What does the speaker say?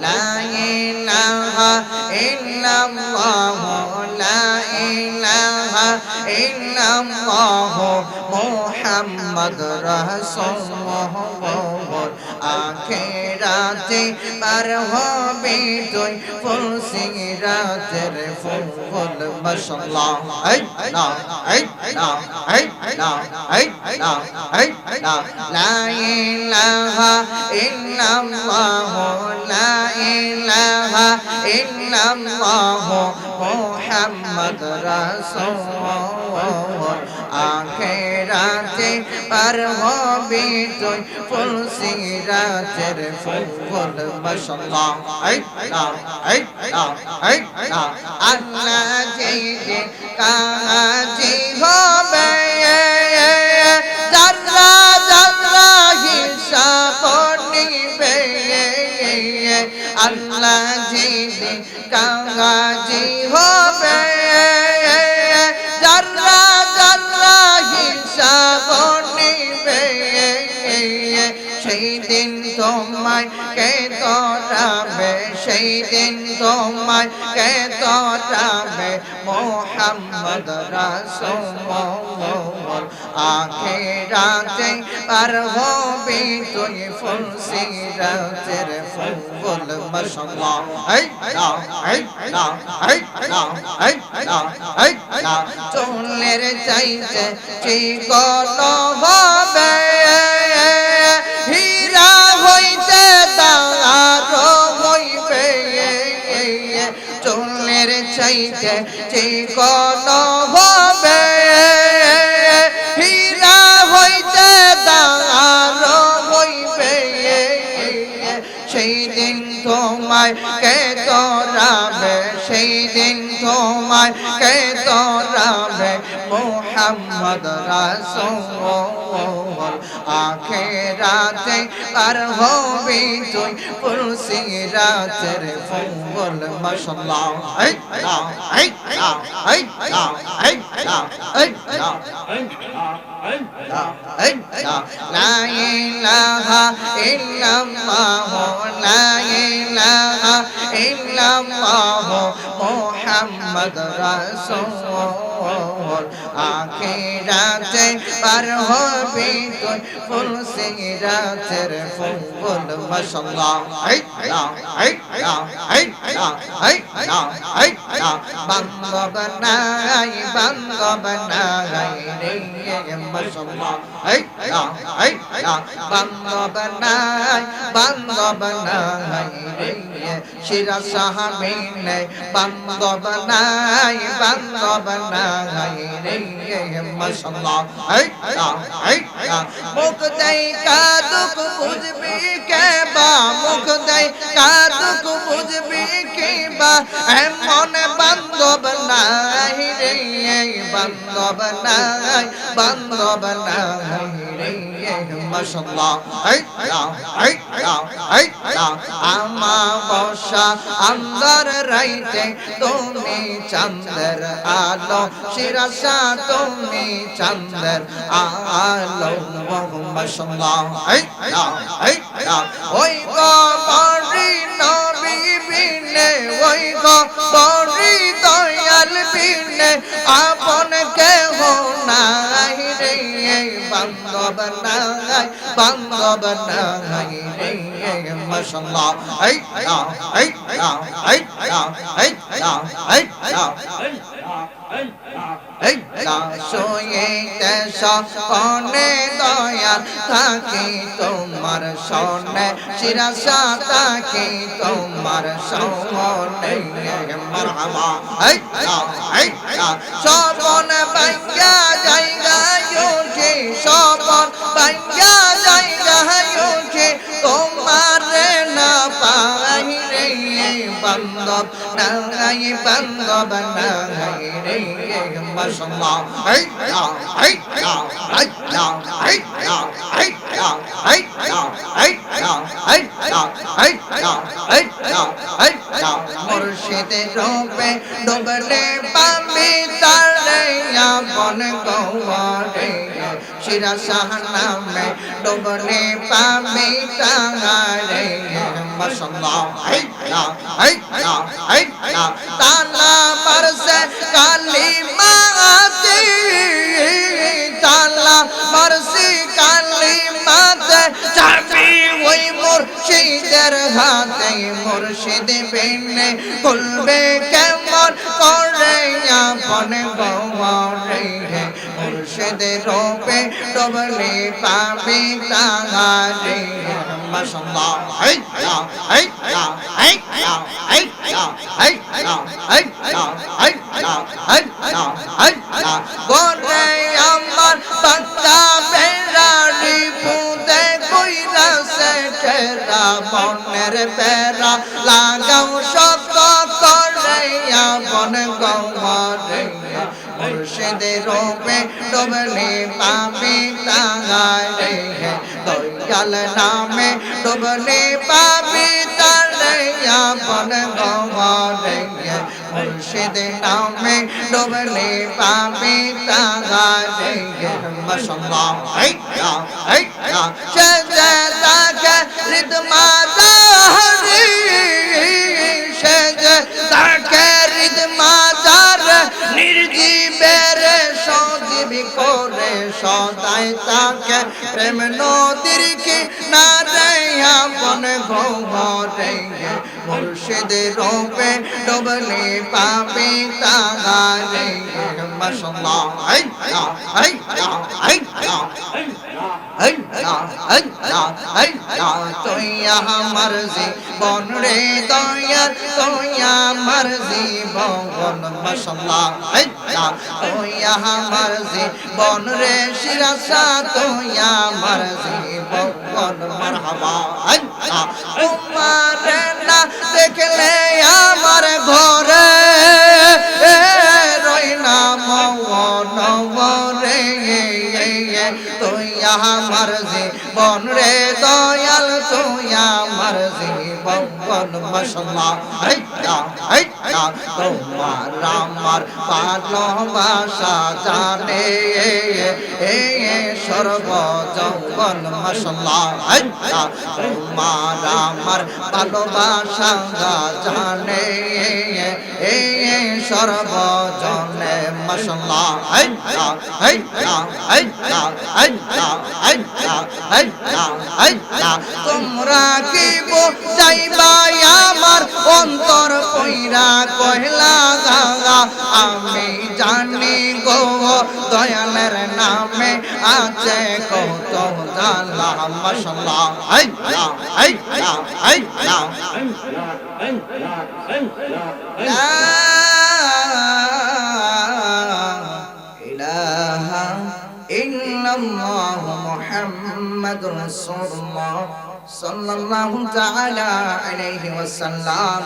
লা ইলাহা ইল্লাল্লাহ লা ইলাহা ইল্লাল্লাহ মুহাম্মদ রাসূলুল্লাহ আখিরাতে পার হবে তুই ফুল সিরাতের ফুল মাশাআল্লাহ লা ইলাহা ইল্লাল্লাহ লা ইলাহা ইল্লাল্লাহ মুহাম্মদ রাসূলুল্লাহ আখিরাতে পার হবে তুই ফুল সিরাতের ফুল মাশাআল্লাহ আল্লাহ যেতে কাজী হবে জাররা জাররা হিসাব নিবে আল্লাহ যেতে কাজী হবে জাররা জাররা হিসাব নিবে সেই দিন তোমায় কে তোরাবে সেই দিন তোমায় কে তোরাবে মুহাম্মদ রাসূলুল্লাহ আখিরাতে পার হবি তুই ফুল সিরাতের ফুল মাশাআল্লাহ চুলের চাইতে চিকন হবে হীরা হইতে দাঁড়ো হইবে চুলের চাইতে চিকন হবে হীরা হইতে দাঁড়ো হইবে সেই দিন তোমায় কে তোরাবে সেই দিন তোমায় কে তোরাবে মুহাম্মদ রাসূলুল্লাহ আখিরাতে পার হবি তুই ফুল সিরাতের ফুল মাশাআল্লাহ লা ইলাহা ইল্লাল্লাহ লা ইলাহা ইল্লাল্লাহ মুহাম্মদ রাসূলুল্লাহ আখিরাতে পার হবি তুই ফুল সিরাতের ফুল মাশাআল্লাহ বান্দব নাই রে মাশাআল্লাহ বান্দব নাই রে শিরা সাহাবীন বান্দব নাই রে মাশাআল্লাহ মুখ দেই কাদুক বুঝবি কে বা মুখ দেই কাদুক বুঝবি কে বা এমন বান্দব নাই রে বান্দব নাই রে মাশাআল্লাহ আমাবস্যা আন্দার রাইতে তুমি চন্দ্র আলো শিরাসা তুমি চন্দ্র আলো মাশাআল্লাহ ওই গো বড়ি নবী বিনে ওই গো বড়ি দয়াল বিনে আপন কেহ নাই রে বান্দব নাই রে মাশাআল্লাহ শোয়েতে সপনে দয়াল থাকি তোমার সনে শিরাসা থাকি তোমার সনে মারহাবা সপন বাইয়া জায়গা উঠে সপন বাইয়া জায়গা উঠে তোমার না পাই রে বান্দব নাই রে মাশাআল্লাহ মুর্শিদ রূপে ডুবলে পাবি তারে আপন গৌরে শিরা শাহ নামে ডুবলে পাবে তারে মাশাআল্লাহ আল্লাহ আল্লাহ আল্লাহ তালা মারসে কালিমা আতে তালা মারসে কালিমাতে চাবি ওই মুর্শিদের হাতে মুর্শিদ বিনে খুলবে কেমন করে আপন গওয়ারে মুর্শিদ রূপে ডুবলে পাবে তারে মাশাআল্লাহ আল্লাহ আল্লাহ আল্লাহ আল্লাহ আল্লাহ আল্লাহ আল্লাহ আল্লাহ আল্লাহ বলে আমার বান্দা বেরারি পুদে কইরা সে তেরা মনের বেরা লাগাও শক্ত করে আপন গওয়ারে মুর্শিদ রূপে ডুবলে পাবে তারে দয়াল নামে ডুবলে পাবে তারে আপন গওয়ারে মুর্শিদ নামে ডুবলে পাবে তারে মাশাআল্লাহ আল্লাহ আল্লাহ সাজদাকে রিদমা জাহরি সাজদাকে রিদমা জার নির্জীবের সজীব করে সদাই তাকে প্রেম নদীর কিনারে আপন গওয়ারে মুর্শিদ রূপে ডুবলে পাবে তারে মাশাআল্লাহ আল্লাহ আল্লাহ আল্লাহ আল্লাহ আল্লাহ আল্লাহ তুই আমার জীবন রে দয়াল তুই আমার জীবন মাশাআল্লাহ আল্লাহ তুই আমার জীবন রে শিরাসা তুই আমার জীবন মারহাবা আল্লাহ তোমার না দেখলে আমার ঘরে রই না মন রে তুই আমার জীবন রে দয়াল তুই আমার জীবন মাশাআল্লাহ আল্লাহ আল্লাহ তোমার আমার ভালোবাসা জানে সর্বজৌবন মাশাআল্লাহ আল্লাহ তোমার আমার ভালোবাসা জানে সর্বজনে মাশাআল্লাহ আল্লাহ আল্লাহ আল্লাহ আল্লাহ আল্লাহ আল্লাহ আল্লাহ তোমরা কি বুঝাইবা আমার অন্তর কইরা কইলা গাগা আমি জানি গো দয়ালের নামে আছে কত জালা মাশাআল্লাহ আল্লাহ আল্লাহ আল্লাহ লা ইলাহা ইল্লাল্লাহ মুহাম্মাদুর রাসূলুল্লাহ সাল্লাল্লাহু তাআলা আলাইহি ওয়াসাল্লাম।